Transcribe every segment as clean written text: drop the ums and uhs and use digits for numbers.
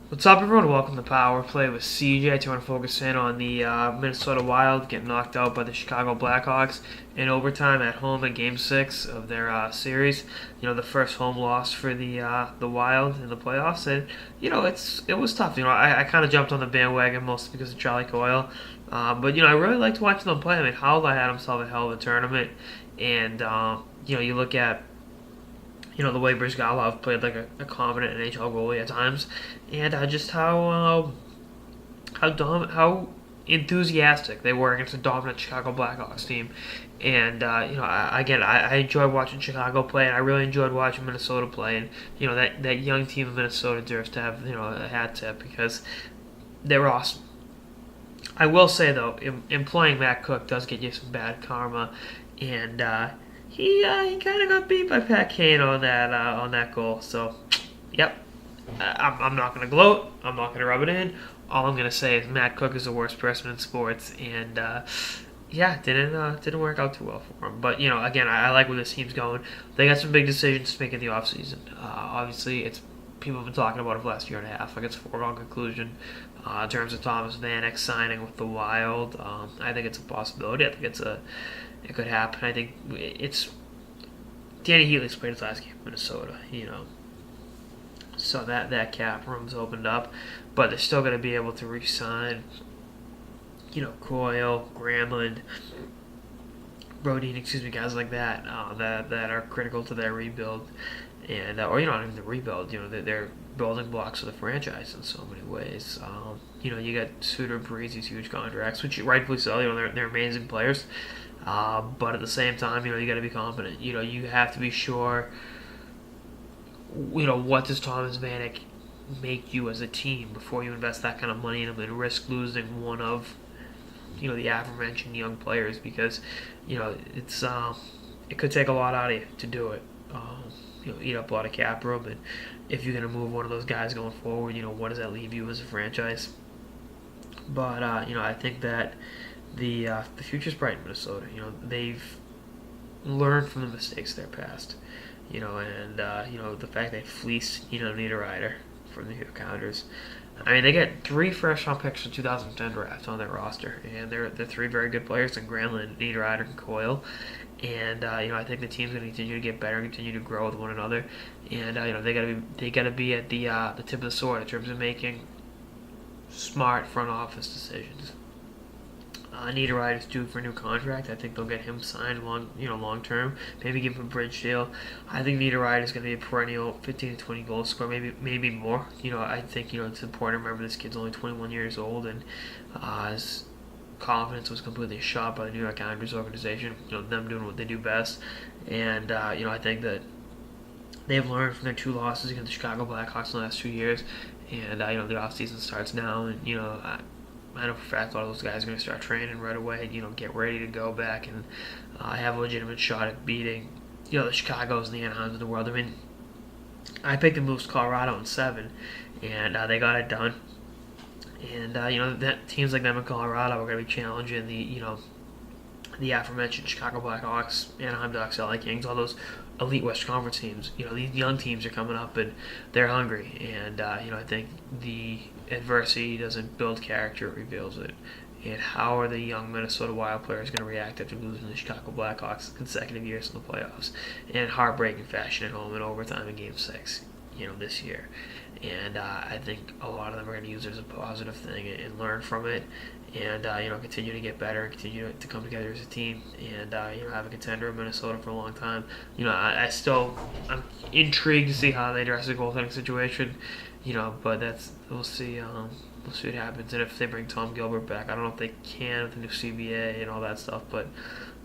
What's up, everyone? Welcome to Power Play with CJ. I want to focus in on the Minnesota Wild getting knocked out by the Chicago Blackhawks in overtime at home in Game 6 of their series. You know, the first home loss for the Wild in the playoffs, and it was tough. I kind of jumped on the bandwagon mostly because of Charlie Coyle, but I really liked watching them play. I mean, Howell had himself a hell of a tournament, and you look at the way Brizgalov played like a competent NHL goalie at times, and just how enthusiastic they were against a dominant Chicago Blackhawks team. And I enjoyed watching Chicago play, and I really enjoyed watching Minnesota play. And that young team of Minnesota deserves to have a hat tip because they were awesome. I will say though, in playing Matt Cook does get you some bad karma, and he kind of got beat by Pat Kane on that goal. So, yep, I'm not gonna gloat. I'm not gonna rub it in. All I'm gonna say is Matt Cook is the worst person in sports, and didn't work out too well for him. But again, I like where this team's going. They got some big decisions to make in the offseason. Obviously, it's people have been talking about it for the last year and a half. Like it's a foregone conclusion in terms of Thomas Vanek signing with the Wild. I think it's a possibility. I think it could happen. I think it's Danny Heatley's played his last game in Minnesota. So that cap room's opened up, but they're still going to be able to re-sign. Coyle, Gramlin, Brodin, guys like that that are critical to their rebuild, and or not even the rebuild. They're building blocks of the franchise in so many ways. You got Suter, Breeze, these huge contracts, which rightfully so. They're amazing players, but at the same time, you got to be confident. You have to be sure. What does Thomas Vanek make you as a team before you invest that kind of money in him and risk losing one of the aforementioned young players, because it's it could take a lot out of you to do it. Eat up a lot of cap room, and if you're going to move one of those guys going forward, what does that leave you as a franchise? But I think that the future's bright in Minnesota. They've learned from the mistakes of their past. And the fact they fleeced Niederreiter from the New York Islanders. I mean, they get 3 first-round picks in 2010 draft on their roster, and they're 3 very good players in Granlund, Niederreiter, and Coyle. And I think the team's going to continue to get better and continue to grow with one another. And they gotta be at the tip of the sword in terms of making smart front office decisions. Niederreiter's due for a new contract. I think they'll get him signed long term. Maybe give him a bridge deal. I think Niederreiter's going to be a perennial 15 to 20 goal scorer, maybe more. I think it's important to remember this kid's only 21 years old, and his confidence was completely shot by the New York Islanders organization. Them doing what they do best, and I think that they've learned from their 2 losses against the Chicago Blackhawks in the last 2 years, and the offseason starts now, and I know for a fact a lot of those guys are going to start training right away, get ready to go back and have a legitimate shot at beating, the Chicagos and the Anaheims of the world. I mean, I picked the moves to Colorado in 7, and they got it done. And, that teams like them in Colorado are going to be challenging the aforementioned Chicago Blackhawks, Anaheim Ducks, LA Kings, all those elite West Conference teams. These young teams are coming up and they're hungry. And, I think the adversity doesn't build character, it reveals it. And how are the young Minnesota Wild players going to react after losing the Chicago Blackhawks consecutive years in the playoffs in heartbreaking fashion at home in overtime in Game 6, this year? And I think a lot of them are going to use it as a positive thing and learn from it, and continue to get better and continue to come together as a team, and have a contender in Minnesota for a long time. I'm intrigued to see how they address the goaltending situation, but we'll see. We'll see what happens, and if they bring Tom Gilbert back, I don't know if they can with the new CBA and all that stuff, but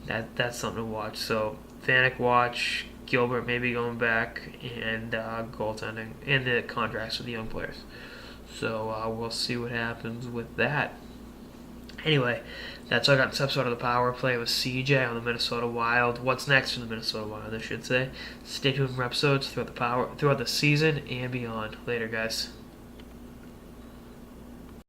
that's something to watch. So Vanek watch. Gilbert maybe going back, and goaltending, and the contracts with the young players. So we'll see what happens with that. Anyway, that's all I got in this episode of the Power Play with CJ on the Minnesota Wild. What's next for the Minnesota Wild, I should say. Stay tuned for episodes throughout the season and beyond. Later, guys.